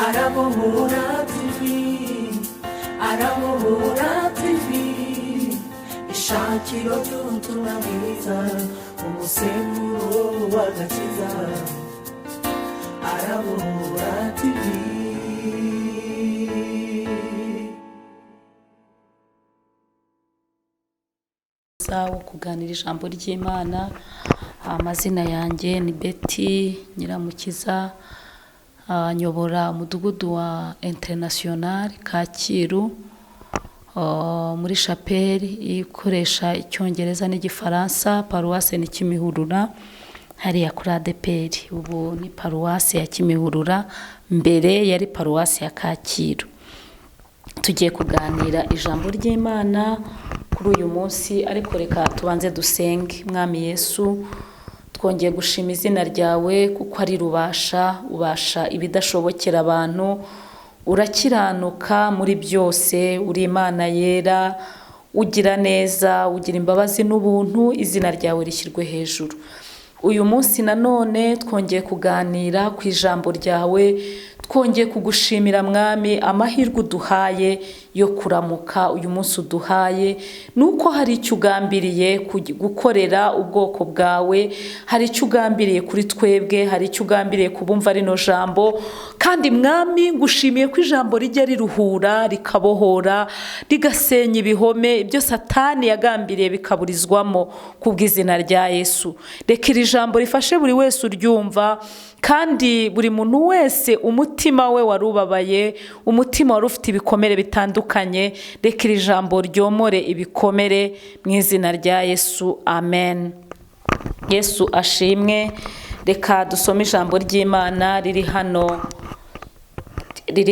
Arabohora TV, Arabohora TV, ishakiro ry'ubutumwa bwiza, umusemburo w'agakiza. Arabohora TV. Wo kuganira ijambo ry'Imana. Amazina yanjye ni Betty Nyiramukiza, nyobora umudugudu wa International Kacyiru, muri chapelle ikoresha icyongereza n'igifaransa. Paruwase ni Kimihurura, hariya kuri ADPR. Ubu ni paruwase ya Kimihurura, mbere yari paruwase ya Kacyiru. Tugiye kuganira ijambo ry'Imana kuri uyu munsi, ariko reka tubanze dusenge. Mwami Yesu, twongeye gushima izina ryawe kuko ari ubasha ibidashobokera abantu. Urakiranuka muri byose, uri Imana yera, ugira neza, ugira imbabazi n'ubuntu. Izina ryawe rishyirwe hejuru. Uyu munsi nanone twongeye kuganira ku ijambo ryawe, twongeye kugushimira Mwami amahirwe uduhaye yo kuramuka. Uyu munsi uduhaye nuko hari icyo ugambiriye gukorera ubwoko bwawe, hari icyo ugambiriye kuri twebwe, hari icyo ugambiriye kubumva rino jambo. Kandi Mwami, ngushimiye ko ijambo rijya riruhura, rikabohora, rigasenya ibihome ibyo Satani yagambiriye bikaburizwamo kubw'izina rya Yesu. Reka iri jambo rifashe buri wese uryumva, kandi buri muntu wese umutima we warubabaye, umutima wari ufite ibikomere bitandukanye, reka iri jambo ryomore ibikomere mu izina rya Yesu. Amen. Yesu ashimwe. Reka dusome ijambo ry'Imana riri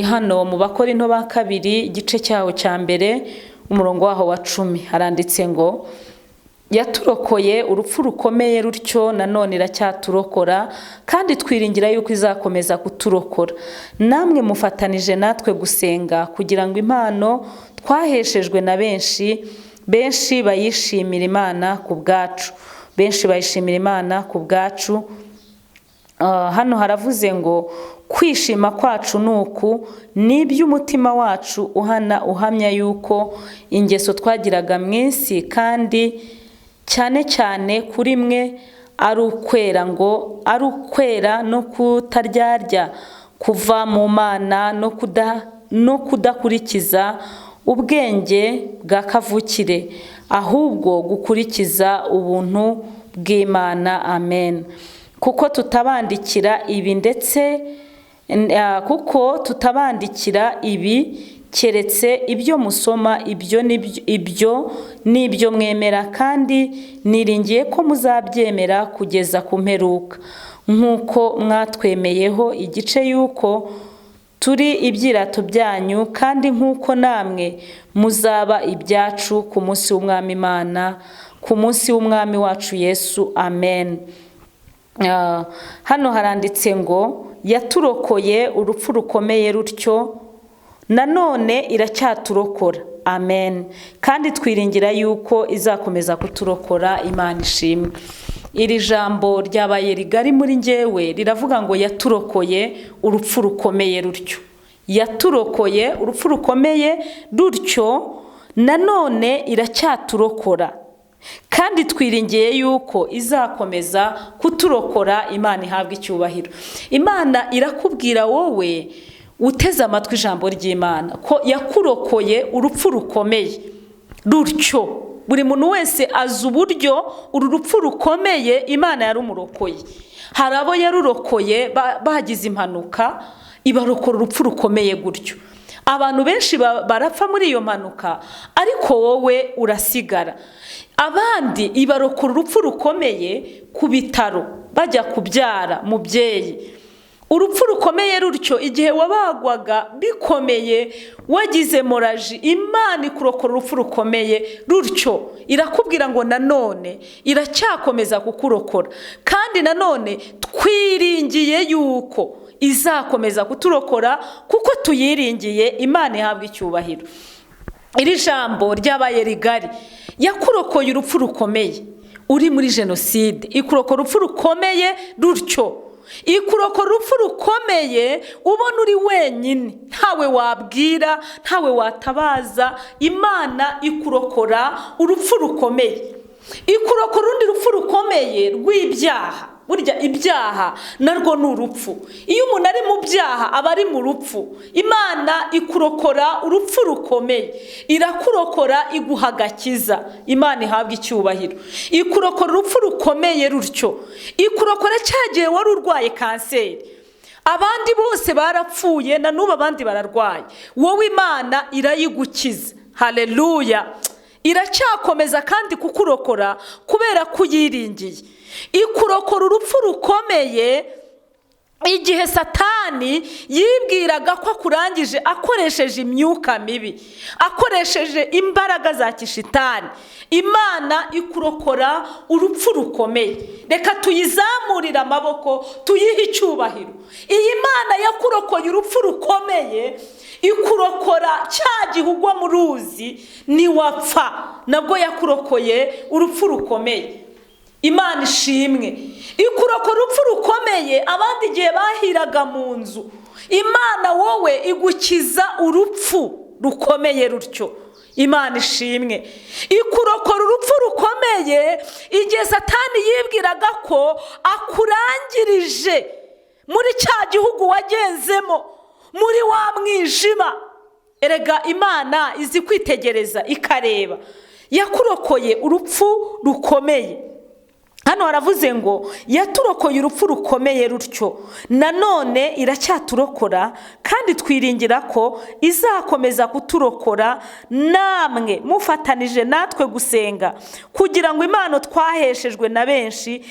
hano mu Bakorinto ba kabiri, igice cyaho cya mbere, umurongo waho wa 10. Haranditse ngo, yaturokoye urupfu rukomeye rutyo nanone iracyaturokora, kandi twiringira yuko izakomeza kuturokora. Namwe mufatanije natwe gusenga kugira ngo impano twaheshejwe na benshi bayishimira Imana ku bwacu. Benshi bayishimira Imana ku bwacu. Hano haravuze ngo, kwishima kwacu nuku n'iby'umutima wacu uhamya yuko ingeso twagiraga mu isi, kandi cyane cyane kuri mwe ari ukwera no kutaryarya kuva mu Mana, no kudakurikiza ubwenge bwa kavukire, ahubwo gukurikiza ubuntu bw'Imana. Amen. Kuko tutabandikira ibi keretse ibyo musoma, ibyo n'ibyo mwemera, kandi niringiye ko muzabyemera kugeza ku mperuka, nk'uko mwatwemeyeho igice yuko turi ibyirato byanyu, kandi nk'uko namwe muzaba ibyacu ku munsi w'Umwami Imana, ku munsi w'Umwami wacu Yesu. Amen. Hano haranditse ngo, yaturokoye urupfu rukomeye rutyo nanone iracyaturokora. Amen. Kandi twiringira yuko izakomeza kuturokora. Imana ishimwe. Iri jambo ryabaye rigari muri njyewe, riravuga ngo yaturokoye urupfu rukomeye rutyo. Yaturokoye urupfu rukomeye rutyo nanone iracyaturokora, kandi twiringiye yuko izakomeza kuturokora. Imana ihabwa icyubahiro. Imana irakubwira wowe uteze amatwi ijambo ry'Imana ko yakurokoye urupfu rukomeye rutyo. Buri muntu wese azi uburyo uru rupfu rukomeye Imana yarumurokoye. Hari abo yarurokoye bagize impanuka, ibarokora urupfu rukomeye gutyo. Abantu benshi barapfa muri iyo mpanuka, ariko wowe urasigara. Abandi ibarokora urupfu rukomeye ku bitaro, bajya kubyara mubyeyi. Urupfu rukomeye rutyo, igihe wabagwaga bikomeye, wagize moraji, Imana ikurokora urupfu rukomeye rutyo. Irakubwira ngo nanone iracyakomeza kukurokora, kandi nanone twiringiye yuko izakomeza kuturokora, kuko tuyiringiye. Imana ihabwa icyubahiro. Iri jambo ryabaye rigari. Yakurokoye urupfu rukomeye uri muri jenoside, ikurokora urupfu rukomeye rutyo. ikurokora urupfu rukomeye ubona uri wenyine, ntawe wabwira, ntawe watabaza. Imana ikurokora urupfu rukomeye, ikurokora urundi rupfu rukomeye rw'ibyaha. Burya ibyaha narwo ni urupfu. Iyo umuntu ari mu byaha aba ari mu rupfu. Imana ikurokora urupfu rukomeye, irakurokora iguha agakiza. Imana ihabwa icyubahiro. Ikurokora urupfu rukomeye rutyo, ikurokora cyagiye wari urwaye kanseri, abandi bose barapfuye, na n'ubu abandi bararwaye, wowe Imana irayigukiza. Haleluya! Iracyakomeza kandi kukurokora kubera kuyiringiye. Ikurokora urupfu rukomeye igihe Satani yibwiraga ko akurangije akoresheje imyuka mibi, akoresheje imbaraga za kishitani. Imana ikurokora urupfu rukomeye. Reka tuyizamurire amaboko, tuyihe icyubahiro. Iyi Mana yakurokoye urupfu rukomeye, ikurokora cya gihe ugwa mu ruzi ntiwapfa, nabwo yakurokoye urupfu rukomeye. Imana ishimwe. Ikurokora urupfu rukomeye abandi igihe bahiraga mu nzu, Imana wowe igukiza urupfu rukomeye rutyo. Imana ishimwe. Ikurokora urupfu rukomeye igihe Satani yibwiraga ko akurangirije muri cya gihugu wagenzemo, muri wa mwijima. Erega Imana izi kwitegereza ikareba. Yakurokoye urupfu rukomeye. Hano haravuze ngo yaturokoye urupfu rukomeye rutyo, nanone iracyaturokora kandi twiringira ko izakomeza kuturokora, namwe mufatanije natwe gusenga kugira ngo impano twaheshejwe na benshi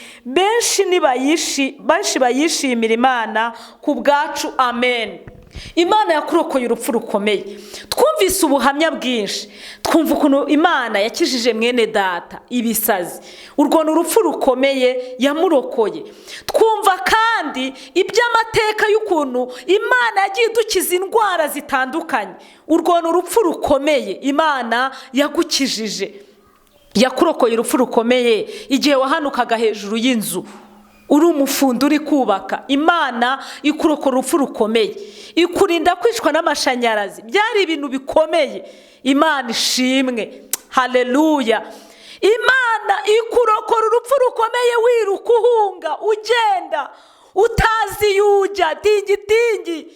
bayishimira Imana ku bwacu. Amen. Imana yakurokoye urupfu rukomeye. Twumvise ubuhamya bwinshi, twumva ukuntu Imana yakijije mwene data ibisazi, urwo ni urupfu rukomeye yamurokoye. Twumva kandi iby'amateka y'ukuntu Imana yagiye idukiza indwara zitandukanye, urwo ni urupfu rukomeye Imana yagukijije. Yakurokoye urupfu rukomeye igihe wahanukaga hejuru y'inzu uri umufundi uri kubaka, Imana ikurokora urupfu rukomeye. Ikurinda kwicwa n'amashanyarazi, byari ibintu bikomeye. Imana ishimwe. Haleluya! Imana ikurokora urupfu rukomeye wiruka uhunga, ugenda utazi yujya dingi.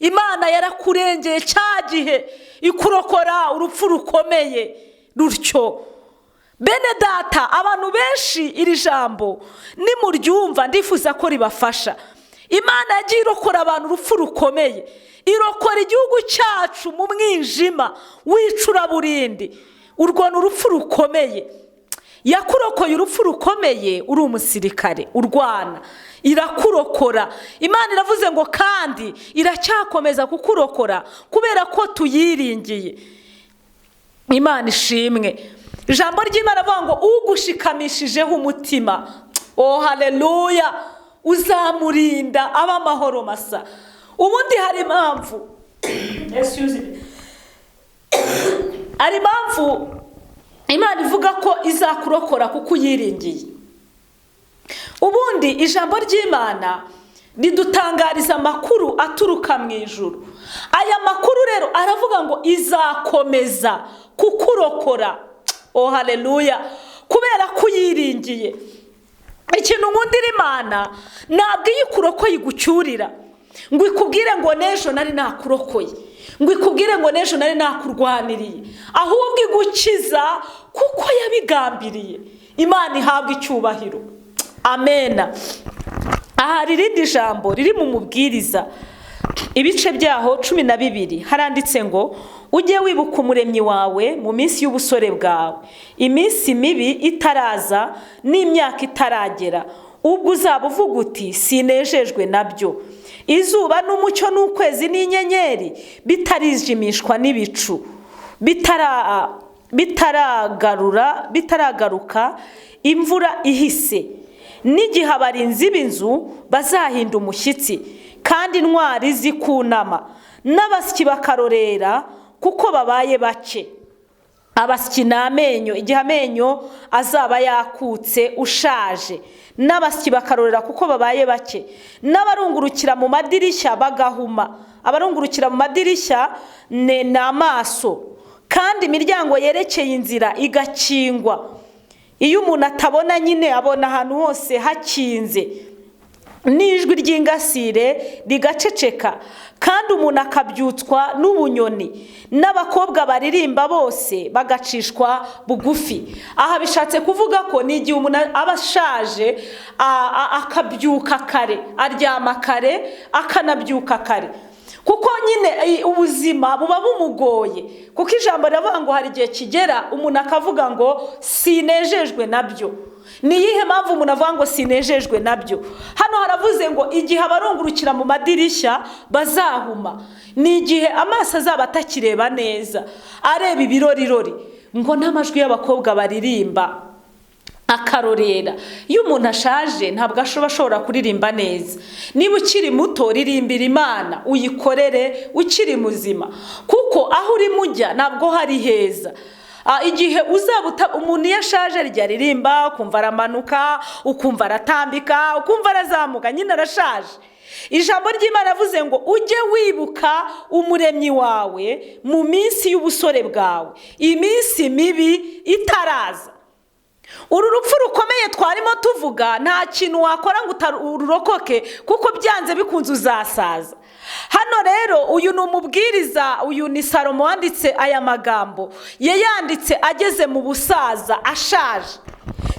Imana yarakurengeye cya gihe, ikurokora urupfu rukomeye rutyo. Bene data, abantu benshi iri jambo nimuryumva ndifuza ko ribafasha. Imana yagiye irokora abantu urupfu rukomeye, irokora igihugu cyacu mu mwijima w'icuraburindi. Urwo ni urupfu rukomeye. Yakurokoye urupfu rukomeye uri umusirikare urwana, irakurokora. Imana iravuze ngo kandi iracyakomeza kukurokora kubera ko tuyiringiye. Imana ishimwe. Ijambo ry'Imana avuga ngo ugushikamishijeho umutima, oh haleluya, uzamurinda aba amahoro masa. Ubundi hari impamvu hari impamvu Imana ivuga ko izakurokora kuko uyiringiye. Ubundi ijambo ry'Imana ridutangariza amakuru aturuka mu ijuru. Aya makuru rero aravuga ngo izakomeza kukurokora. Oh haleluya, kubera kuyiringiye. Ikintu nkundira Imana, ntabwo iyo ikurokoye igucyurira ngo ikubwire ngo n'ejo nari nakurokoye, ngo ikubwire ngo n'ejo nari nakurwaniriye, ahubwo igukiza kuko yabigambiriye. Imana ihabwa icyubahiro. Amena. Aha irindi jambo riri mu Mubwiriza ibice byaho 12 haranditse ngo ujye wibuka umuremyi wawe mu minsi y'ubusore bwawe, iminsi mibi itaraza n'imyaka itaragera, ubwo uzaba uvuga uti sinejejwe nabyo. Izuba n'umucyo n'ukwezi n'inyenyeri bitarijimishwa n'ibicu, bitaragaruka imvura ihise, n'igihe abarinzi b'inzu bazahinda umushyitsi kandi intwari zikunama, n'abasyi bakarorera kuko babaye bake. abasyi n'amenyo, igihe amenyo azaba yakutse ushaje, n'abasyi bakarorera kuko babaye bake, n'abarungurukira mu madirishya bagahuma. Abarungurukira mu madirishya ni amaso, kandi imiryango yerekeye inzira igakingwa. Iyo umuntu atabona nyine abona ahantu hose hakinze, n'ijwi ry'ingasire rigaceceka, kandi umuntu akabyutswa n'ubunyoni, n'abakobwa baririmba bose bagacishwa bugufi. Aha bishatse kuvuga ko ni igihe umuntu aba ashaje akabyuka kare, aryama kare akanabyuka kare, kuko nyine ubuzima buba bumugoye. Kuko ijambo riravuga ngo hari igihe kigera umuntu akavuga ngo sinejejwe nabyo. Ni iyihe mpamvu umuntu avuga ngo sinejejwe nabyo? Hano haravuze ngo igihe abarungurukira mu madirishya bazahuma, ni igihe amaso azaba atakireba neza, areba ibirorirori, ngo n'amajwi y'abakobwa baririmba akarorera. Iyo umuntu ashaje ntabwo ashobora kuririmba neza. Niba ukiri muto, ririmbira Imana, uyikorere ukiri muzima, kuko aho uri mujya ntabwo hari heza. Igihe uzaba umuntu yashaje ryaririmba, ukumva aramanuka, ukumva aratambika, ukumva arazamuka, nyine arashaje. Ijambo ry'Imana yavuze ngo ujye wibuka umuremyi wawe mu minsi y'ubusore bwawe, iminsi mibi itaraza. Uru rupfu rukomeye twarimo tuvuga nta kintu wakora ngo ururokoke, kuko byanze bikunze uzasaza. Hano rero uyu ni umubwiriza, uyu ni Salomo wanditse aya magambo, yayanditse ageze mu busaza ashaje.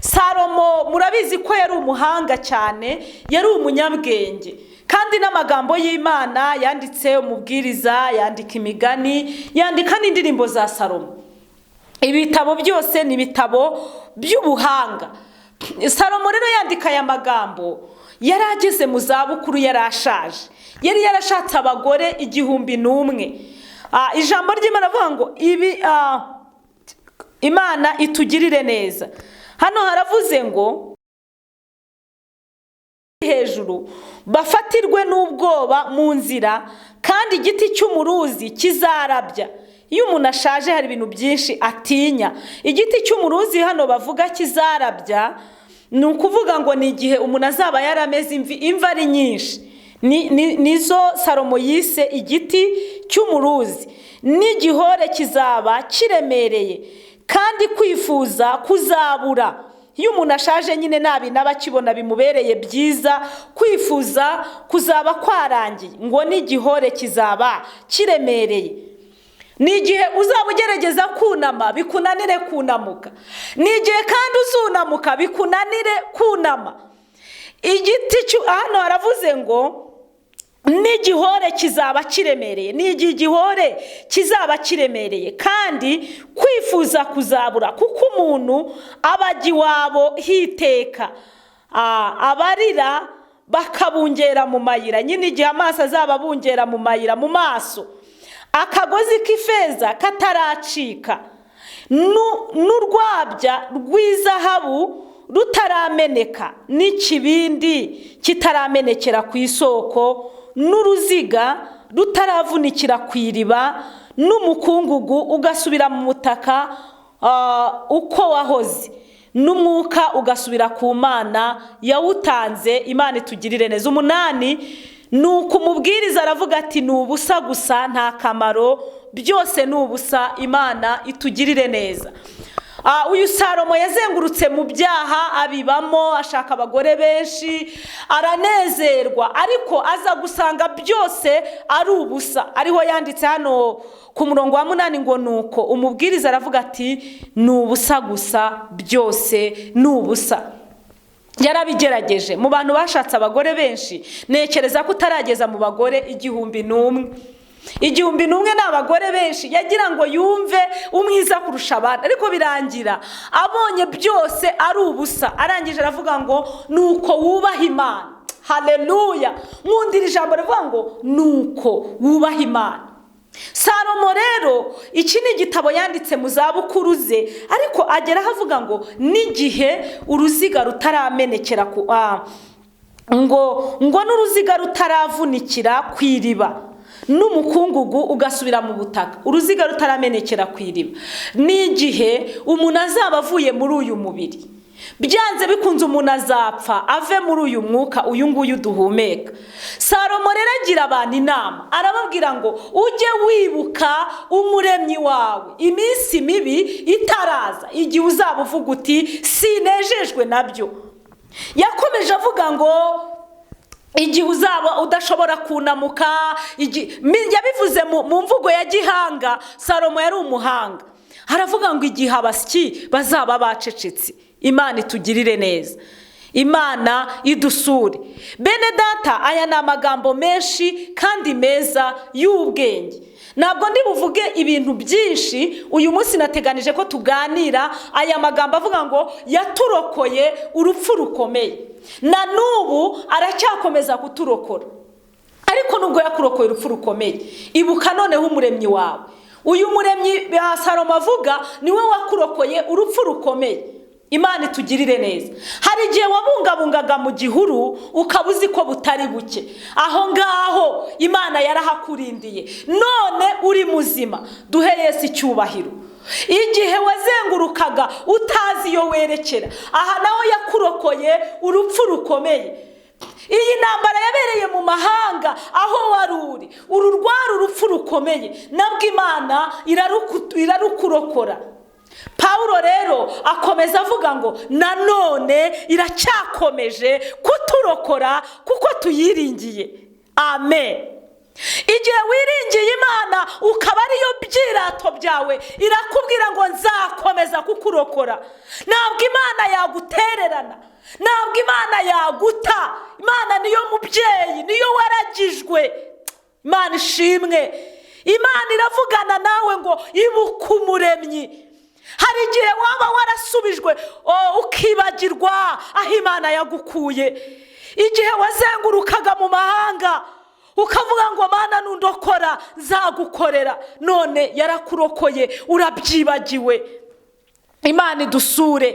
Salomo murabizi ko yari umuhanga cyane, yari umunyabwenge, kandi n'amagambo y'Imana yanditse. Umubwiriza yandika imigani, yandika n'indirimbo za Salomo. Ibitabo byose ni ibitabo by'ubuhanga. Salomo rero yandika aya magambo yari ageze mu zabukuru, yari ashaje, yari yarashatse abagore 1,000. Ijambo ry'Imana avuga ngo Imana itugirire neza. Hano haravuze ngo hejuru bafatirwe n'ubwoba mu nzira, kandi igiti cy'umuruzi kizarabya. Iyo umuntu ashaje hari ibintu byinshi atinya. Igiti cy'umuruzi hano bavuga kizarabya, ni ukuvuga ngo ni igihe umuntu azaba yarameze imvi ari nyinshi. Nizo Salomo yise igiti cy'umuruzi. N'igihore kizaba kiremereye, kandi kwifuza kuzabura. Iyo umuntu ashaje nyine nabi n'abakibona bimubereye byiza, kwifuza kuzaba kwarangiye. Ngo n'igihore kizaba kiremereye. Ni igihe uzaba ugerageza kunama bikunanire kunamuka, ni igihe kandi uzunamuka bikunanire kunama. Igiti hano haravuze ngo n'igihore kizaba kiremereye, ni igihe igihore kizaba kiremereye, kandi kwifuza kuzabura, kuko umuntu abajya iwabo hiteka, abarira bakabungera mu mayira. Nyine igihe amaso azaba abungera mu mayira mu maso, akagozi k'ifeza kataracika, n'urwabya rw'izahabu rutarameneka, n'ikibindi kitaramenekera ku isoko, n'uruziga rutaravunikira ku iriba, n'umukungugu ugasubira mu mutaka uko wahoze, n'umwuka ugasubira ku Mana yawutanze. Imana itugirire neza. 8, nuko umubwiriza aravuga ati ni ubusa gusa, nta kamaro, byose ni ubusa. Imana itugirire neza. Uyu Salomo yazengurutse mu byaha abibamo, ashaka abagore benshi, aranezerwa, ariko aza gusanga byose ari ubusa. Ariho yanditse hano ku murongo wa 8 ngo nuko umubwiriza aravuga ati ni ubusa gusa, byose ni ubusa. Yarabigerageje. Mu bantu bashatse abagore benshi, nekereza ko utarageza mu bagore 1,000. 1,000 n'abagore benshi, yagira ngo yumve umwiza kurusha abandi, ariko birangira abonye byose ari ubusa. Arangije aravuga ngo nuko wubaha Imana. Haleluya. Nkundira ijambo rivuga ngo nuko wubaha Imana. Salomo rero iki ni igitabo yanditse mu zabukuru ze, ariko agera avuga ngo n'igihe uruziga rutaramenekera ngo n'uruziga rutaravunikira ku iriba. n'umukungugu ugasubira mu butaka, uruziga rutaramenekera ku iriba. N'igihe umuntu azaba avuye muri uyu mubiri, byanze bikunze umuntu azapfa ave muri uyu mwuka uyu nguyu duhumeka. Salomo rero agira abantu inama, arababwira ngo ujye wibuka umuremyi wawe iminsi mibi itaraza, igihe uzaba uvuga uti sinejejwe nabyo. Yakomeje avuga ngo igihe uzaba udashobora kunamuka, yabivuze mu mvugo ya gihanga. Salomo yari umuhanga, aravuga ngo igihe abasyi bazaba bacecetse. Imana itugirire neza, Imana idusure. Bene data, aya ni amagambo menshi kandi meza y'ubwenge. Ntabwo ndi buvuge ibintu byinshi, uyu munsi nateganije ko tuganira aya magambo avuga ngo yaturokoye urupfu rukomeye, na n'ubu aracyakomeza kuturokora. Ariko nubwo yakurokoye urupfu rukomeye, ibuka noneho umuremyi wawe. Uyu muremyi Salomo avuga niwe wakurokoye urupfu rukomeye. Imana itugirire neza. Hari igihe wabungabungaga mu gihuru ukaba uzi ko butari buke, aho ngaho Imana yarahakurindiye, none uri muzima. Duhe Yesu icyubahiro. Igihe wazengurukaga utazi iyo werekera, aha naho yakurokoye urupfu rukomeye. Iyi ntambara yabereye mu mahanga, aho wari uri ururwara urupfu rukomeye, nabwo Imana irarukurokora. Paulo rero akomeza avuga ngo nanone iracyakomeje kuturokora kuko tuyiringiye. Amen. Igihe wiringiye Imana ukaba ariyo byirato byawe, irakubwira ngo nzakomeza kukurokora. Ntabwo Imana yagutererana, ntabwo Imana yaguta. Imana niyo mubyeyi, niyo waragijwe. Imana ishimwe. Imana iravugana nawe ngo ibuka umuremyi. Hari igihe waba warasubijwe ukibagirwa aho Imana yagukuye. Igihe wazengurukaga mu mahanga ukavuga ngo Mana nundokora nzagukorera, none yarakurokoye urabyibagiwe. Imana idusure.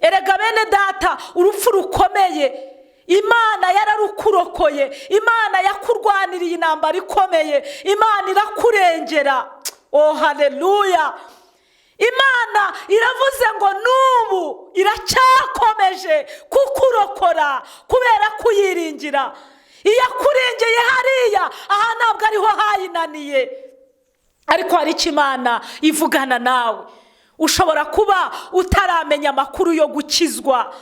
Erega bene data, urupfu rukomeye Imana yararukurokoye. Imana yakurwaniriye intambara ikomeye. Imana irakurengera. Oh haleluya. Imana iravuze ngo n'ubu iracyakomeje kukurokora kubera kuyiringira. Iyo akurengeye hariya, aha ntabwo ariho hayinaniye, ariko hari icyo Imana ivugana nawe. Ushobora kuba utaramenya amakuru yo gukizwa.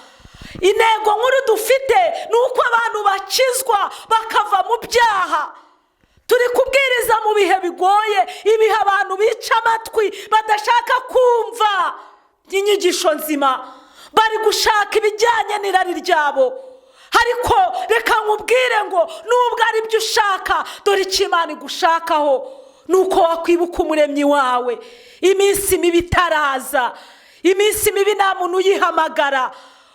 Intego nkuru dufite ni uko abantu bakizwa bakava mu byaha. Turi kubwiriza mu bihe bigoye, ibihe abantu bica amatwi badashaka kumva inyigisho nzima, bari gushaka ibijyanye n'irari ryabo. Ariko reka nkubwire ngo nubwo ari byo ushaka, dore icyo Imana igushakaho nuko wakwibuka umuremyi wawe iminsi mibi itaraza. Iminsi mibi nta muntu uyihamagara,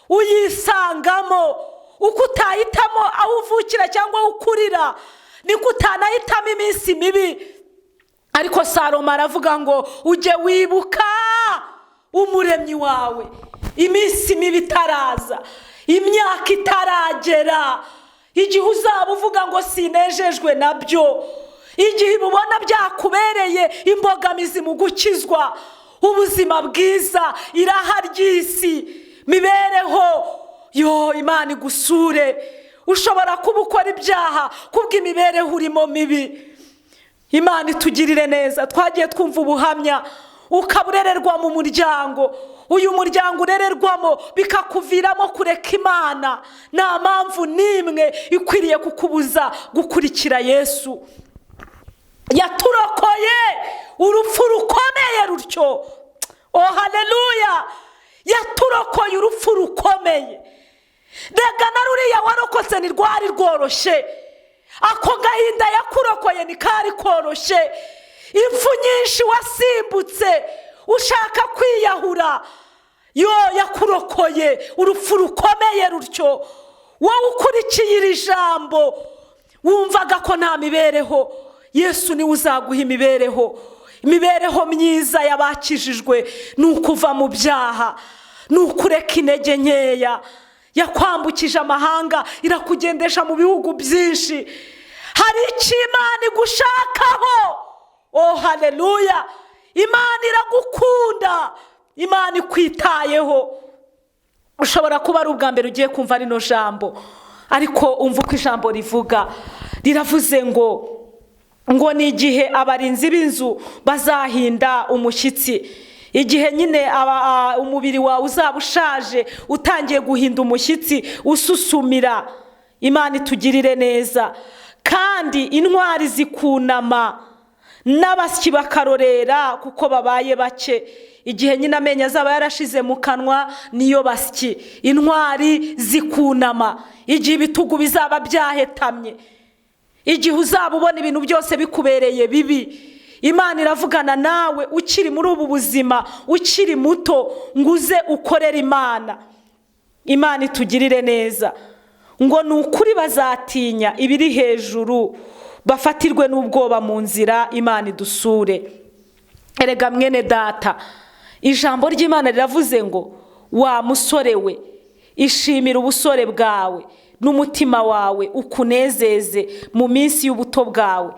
uyisangamo. Uko utahitamo aho uvukira cyangwa aho ukurira, niko utanahitamo iminsi mibi. Ariko Salomo aravuga ngo ujye wibuka umuremyi wawe iminsi mibi itaraza, imyaka itaragera, igihe uzaba uvuga ngo sinejejwe nabyo, igihe ubona byakubereye imbogamizi mu gukizwa. Ubuzima bwiza, iraha ry'isi, mibereho, Imana igusure. Ushobora kuba ukora ibyaha kubw'imibereho urimo mibi. Imana itugirire neza. Twagiye twumva ubuhamya, ukaburererwa mu muryango, uyu muryango urererwamo bikakuviramo kureka Imana. Nta mpamvu n'imwe ikwiriye kukubuza gukurikira Yesu. Yaturokoye urupfu rukomeye rutyo. Oh haleluya. Yaturokoye urupfu rukomeye. Rega na ruriya warokotse ni rwari rworoshye, ako gahinda yakurokoye ni kari koroshye. Impfu nyinshi wasimbutse ushaka kwiyahura, yakurokoye urupfu rukomeye rutyo. Wowe ukurikiye iri jambo wumvaga ko nta mibereho, Yesu niwe uzaguha imibereho. Imibereho myiza y'abakijijwe ni ukuva mu byaha, ni ukureka intege nkeya. Yakwambukije amahanga, irakugendesha mu bihugu byinshi. hari icyo Imana igushakaho. Oh haleluya! Imana iragukunda, Imana ikwitayeho. Ushobora kuba ari ubwa mbere ugiye kumva rino jambo, ariko umva uko ijambo rivuga. Riravuze ngo ni igihe abarinzi b'inzu bazahinda umushyitsi. Igihe nyine umubiri wawe uzaba ushaje, utangiye guhinda umushyitsi, ususumira. Imana itugirire neza. Kandi intwari zikunama, n'abasyi bakarorera kuko babaye bake. Igihe nyine amenyo azaba yarashize mu kanwa, niyo basyi. Intwari zikunama igihe ibitugu bizaba byahetamye, igihe uzaba ubona ibintu byose bikubereye bibi. Imana iravugana nawe ukiri muri ubu buzima, ukiri muto, ngo uze ukorere Imana. Imana itugirire neza. Ngo ni ukuri bazatinya ibiri hejuru, bafatirwe n'ubwoba mu nzira. Imana idusure. Erega mwene data, ijambo ry'Imana riravuze ngo wa musore we, ishimira ubusore bwawe n'umutima wawe ukunezeze mu minsi y'ubuto bwawe,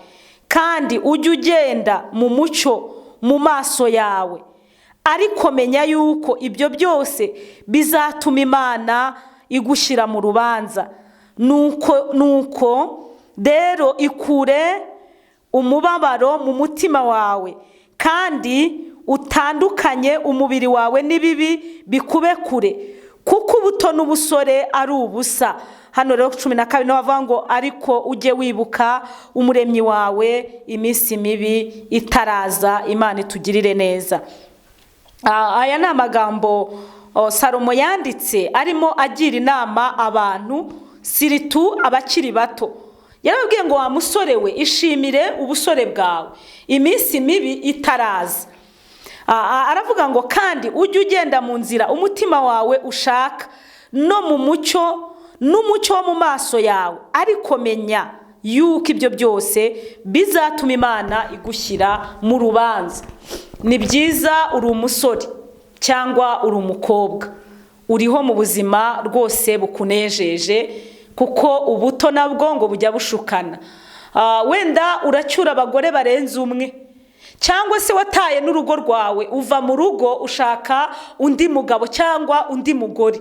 kandi ujye ugenda mu mucyo mu maso yawe. Ariko menya yuko ibyo byose bizatuma Imana igushyira mu rubanza. Nuko rero ikure umubabaro mu mutima wawe, kandi utandukanye umubiri wawe n'ibibi bikube kure, kuko ubuto n'ubusore ari ubusa. Hano rero 12 niho bavuga ngo ariko ujye wibuka umuremyi wawe iminsi mibi itaraza. Imana itugirire neza. Aya ni amagambo Salomo yanditse arimo agira inama abantu, siritu abakiri bato. Yarabwiye ngo wa musore we, ishimire ubusore bwawe iminsi mibi itaraza. Aravuga ngo kandi ujye ugenda mu nzira umutima wawe ushaka, no mu mucyo n'umucyo wo mu maso yawe. Ariko menya yuko ibyo byose bizatuma Imana igushyira mu rubanza. Ni byiza uri umusore cyangwa uri umukobwa, uriho mu buzima rwose bukunejeje, kuko ubuto nabwo ngo bujya bushukana. Wenda uracyura abagore barenze umwe, cyangwa se wataye n'urugo rwawe, uva mu rugo ushaka undi mugabo cyangwa undi mugore.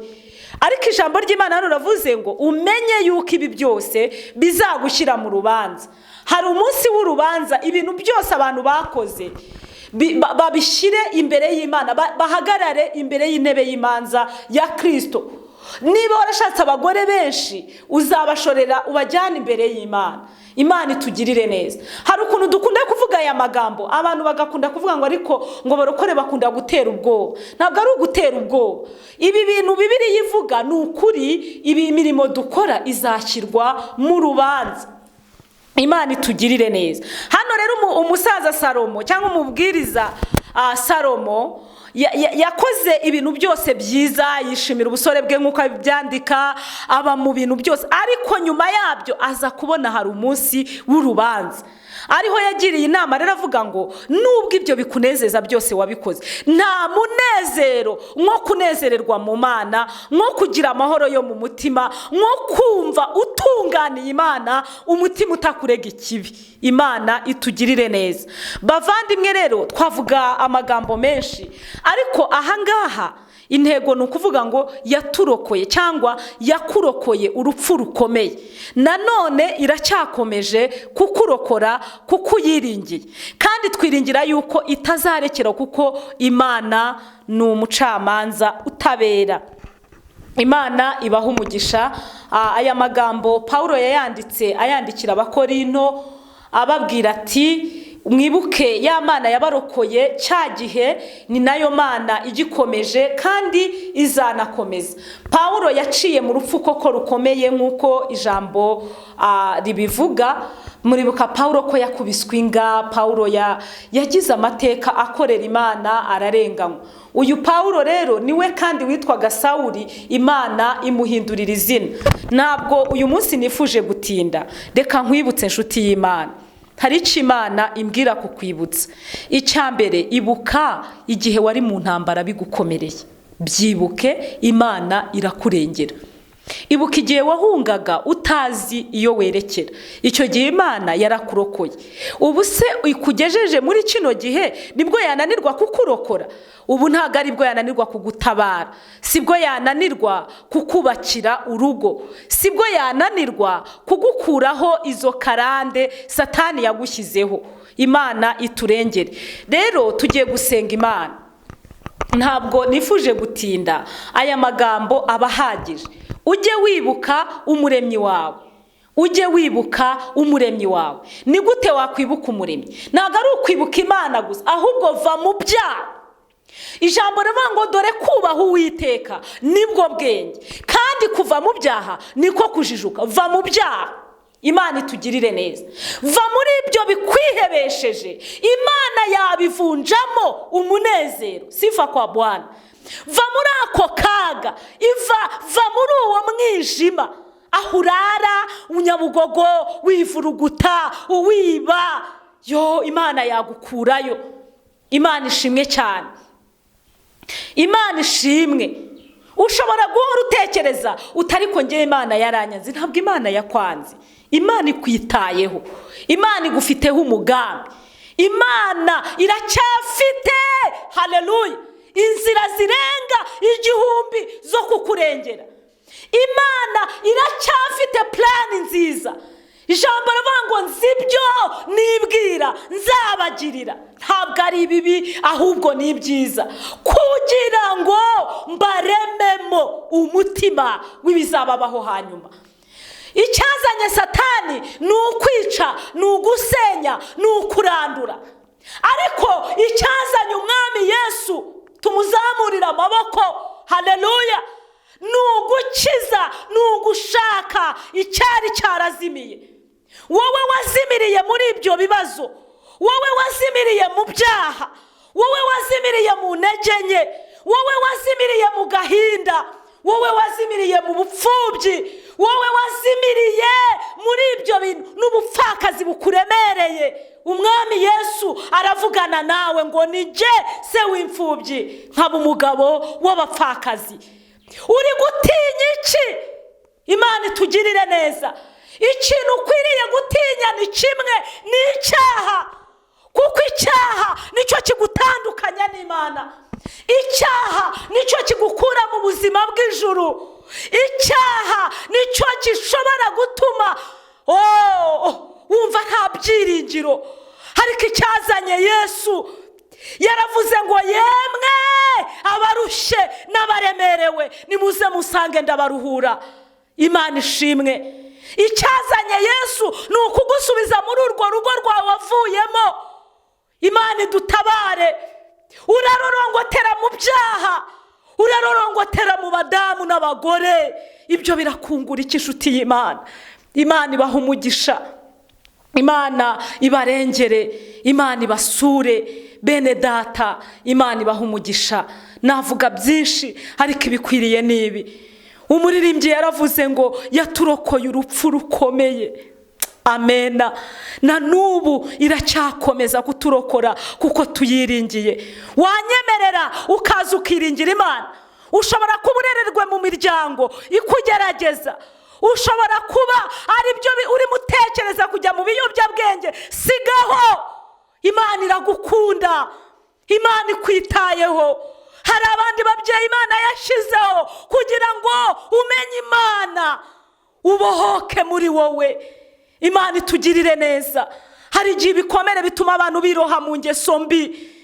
Ariko ijambo ry'Imana riravuze ngo umenye yuko ibi byose bizagushyira mu rubanza. Hari umunsi w'urubanza, ibintu byose abantu bakoze babishyire imbere y'Imana, bahagarare imbere y'intebe y'imanza ya Kristo. Niba warashatse abagore benshi, uzabashorera ubajyana imbere y'Imana. Imana itugirire neza. Hari ukuntu dukunda kuvuga aya magambo, abantu bagakunda kuvuga ngo ariko ngo barokore bakunda gutera ubwoba. Ntabwo ari ugutera ubwoba. Ibi bintu Bibiliya ivuga ni ukuri, ibi mirimo dukora izashyirwa mu rubanza. Imana itugirire neza. Hano rero umusaza Salomo cyangwa umubwiriza Salomo yakoze ibintu byose byiza, yishimira ubusore bwe nk'uko byandika, aba mu bintu byose. Ariko nyuma yabyo aza kubona hari umunsi w'urubanza. Ariho yagiriye inama rero avuga ngo nubwo ibyo bikunezeza byose wabikoze, nta munezero nko kunezererwa mu Mana, nko kugira amahoro yo mu mutima, nko kumva utunganiye Imana, umutima utakurega ikibi. Imana itugirire neza. Bavandimwe rero, twavuga amagambo menshi, ariko ahangaha intego ni ukuvuga ngo yaturokoye cyangwa yakurokoye urupfu rukomeye, nanone iracyakomeje kukurokora kuko uyiringiye, kandi twiringira yuko itazarekera, kuko Imana ni umucamanza utabera. Imana ibaha umugisha. Aya magambo Pawulo ayandikira Abakorinto ababwira ati mwibuke ya Mana yabarokoye cya gihe, ni nayo Mana igikomeje kandi izanakomeza. Pawulo yaciye mu rupfu koko rukomeye nk'uko ijambo ribivuga. Muribuka Pawulo ko yakubiswe inga, Pawulo yagize amateka akorera Imana, ararenganywa. Uyu Pawulo rero niwe kandi witwaga Sawuli, Imana imuhindurira izina. Ntabwo uyu munsi nifuje gutinda, reka nkwibutse inshuti y'Imana. Hari icyo Imana imbwira kukwibutsa. Icyambere, ibuka igihe wari mu ntambara bigukomereye. Byibuke, Imana irakurengera. ibuka igihe wahungaga utazi iyo werekera, icyo gihe Imana yarakurokoye. ubu se ikugejeje muri kino gihe nibwo yananirwa kukurokora? ubu ntabwo aribwo yananirwa kugutabara, sibwo yananirwa kukubakira urugo, sibwo yananirwa kugukuraho izo karande Satani yagushyizeho. Imana iturengere. Rero tugiye gusenga Imana. Ntabwo nifuje gutinda, aya magambo abahagije. Ujye wibuka umuremyi wawe, ujye wibuka umuremyi wawe. Ni gute wakwibuka umuremyi? Ntabwo ari ukwibuka Imana gusa, ahubwo va mu byaha. Ijambo rivuga ngo dore kubaha Uwiteka nibwo bwenge, kandi kuva mu byaha niko kujijuka. Va mu byaha, Imana itugirire neza. Va muri ibyo bikwihebesheje, Imana yabivunjamo umunezero. Sifa kwa Bwana. Va muri ako kaga, va muri uwo mwijima aho urara unyabugogo wivuruguta uwiba. Imana yagukurayo. Imana ishimwe cyane, Imana ishimwe. Ushobora guhora utekereza utari ko ngiye Imana yaranyanze. Ntabwo Imana yakwanze, Imana ikwitayeho, Imana igufiteho umugambi. Imana iracyafite, haleluya, inzira zirenga 1000 zo kukurengera. Imana iracyafite plan nziza. Ijambo rivuga ngo nzibyo nibwira nzabagirira, ntabwo ari bibi ahubwo ni byiza, kugira ngo mbarememo umutima w'ibizababaho hanyuma. Icyazanye Satani ni ukwica, ni ugusenya, ni ukurandura. Ariko icyazanye Umwami Yesu, tumuzamurira amaboko, haleluya, ni ugukiza, ni ugushaka icyari cyarazimiye. Wowe wazimiriye muri ibyo bibazo, wowe wazimiriye mu byaha, wowe wazimiriye mu ntege nke, wowe wazimiriye mu gahinda, wowe wazimiriye mu bupfubyi, wowe wazimiriye muri ibyo bintu n'ubupfakazi bukuremereye, Umwami Yesu aravugana nawe ngo nije se w'imfubyi, nkaba umugabo w'abapfakazi. Uri gutinya iki? Imana itugirire neza. Ikintu ukwiriye gutinya ni kimwe, ni icyaha. Kuko icyaha nicyo kigutandukanya n'Imana. Icyaha nicyo kigukura mu buzima bw'ijuru. Icyaha nicyo gishobora gutuma wumva nta byiringiro. Ariko icyazanye Yesu, yaravuze ngo yemwe abarushye n'abaremerewe nimuze musange ndabaruhura. Imana ishimwe. Icyazanye Yesu ni ukugusubiza muri urwo rugo rwawe wavuyemo. Imana idutabare. Urarorongotera mu byaha, urarorongotera mu badamu n'abagore, ibyo birakungura iki inshuti y'Imana? Imana ibaha umugisha, Imana ibarengere, Imana ibasure bene data, Imana ibaha umugisha. Navuga byinshi ariko ibikwiriye nibi. Umuririmbyi yaravuze ngo yaturokoye urupfu rukomeye. Amena. Na nubu iracyakomeza kuturokora kuko tuyiringiye. Wanyemerera ukaza ukiringira Imana. Ushobora kuba urererwe mu miryango ikugerageza, ushobora kuba ari byo uri mutekereza kujya mu biyobyabwenge. Sigaho, Imana iragukunda, Imana ikwitayeho. Hari abandi babyeyi Imana yashizeho kugira ngo umenye Imana, ubohoke muri wowe. Imana itugirire neza. Hari igihe ibikomere bituma abantu biroha mu ngeso mbi.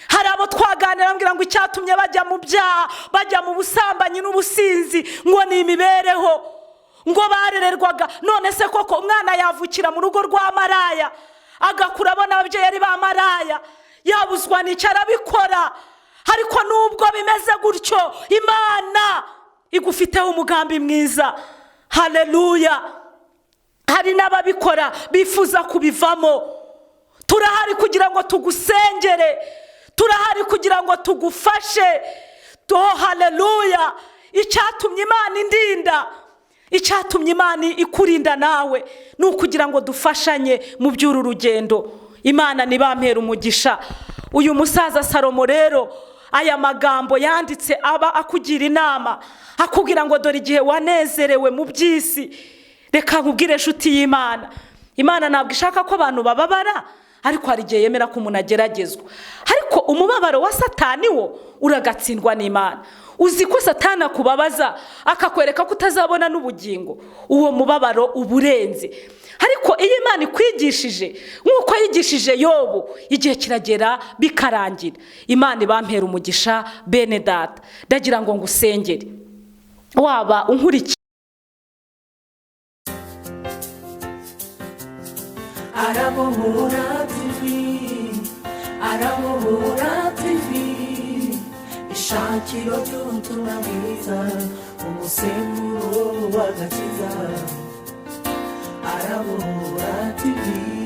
Hari abo twaganira mbwira ngo icyatumye bajya mu byaha, bajya mu busambanyi n'ubusinzi ngo ni imibereho, ngo barererwaga. None se koko umwana yavukira mu rugo rwa maraya agakura abona ababyeyi ari ba maraya, yabuzwa n'icyo arabikora? Ariko nubwo bimeze gutyo, Imana igufiteho umugambi mwiza. Haleluya. Hari n'ababikora bifuza kubivamo. Turahari kugira ngo tugusengere, turahari kugira ngo tugufashe. Haleluya. Icyatumye Imana indinda, icyatumye Imana ikurinda nawe ni ukugira ngo dufashanye mu by'uru rugendo. Imana nibampera umugisha. Uyu musaza Salomo rero aya magambo yanditse aba akugira inama, akubwira ngo dore igihe wanezerewe mu by'isi, reka nkubwire nshuti y'Imana, Imana ntabwo ishaka ko abantu bababara, ariko hari igihe yemera ko umuntu ageragezwa. Ariko umubabaro wa Satani wo uragatsindwa n'Imana. Uzi ko Satani akubabaza akakwereka ko utazabona n'ubugingo, uwo mubabaro uburenze. Ariko iyo Imana ikwigishije nk'uko yigishije Yobu, igihe kiragera bikarangira. Imana ibampera umugisha bene data, ndagira ngo ngusengere. Waba unkurikiye Arabohora TV, Arabohora TV, ishakiro ry'ubutumwa bwiza, umusemburo w'agakiza. Arabohora TV.